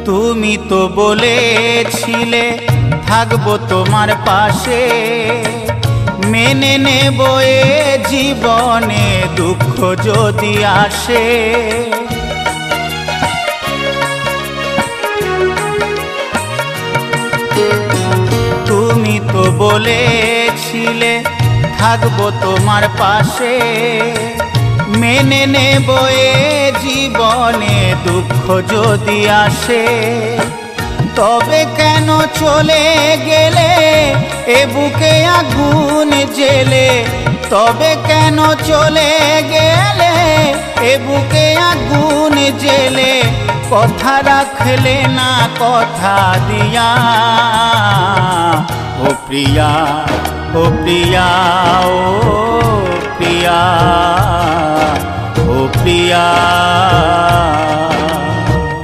তুমি তো বলেছিলে থাকবো তোমার পাশে, মেনে নেব এ জীবনে দুঃখ যদি আসে। তুমি তো বলেছিলে থাকবো তোমার পাশে, মেনে নেব এ জীবনে দুঃখ যদি আসে। তবে কেন চলে গেলে এ বুকে আগুন জেলে, তবে কেন চলে গেলে এ বুকে আগুন জেলে, কথা রাখলে না কথা দিয়া। ও প্রিয়া, ও প্রিয়া, ও প্রিয়া, ও প্রিয়া।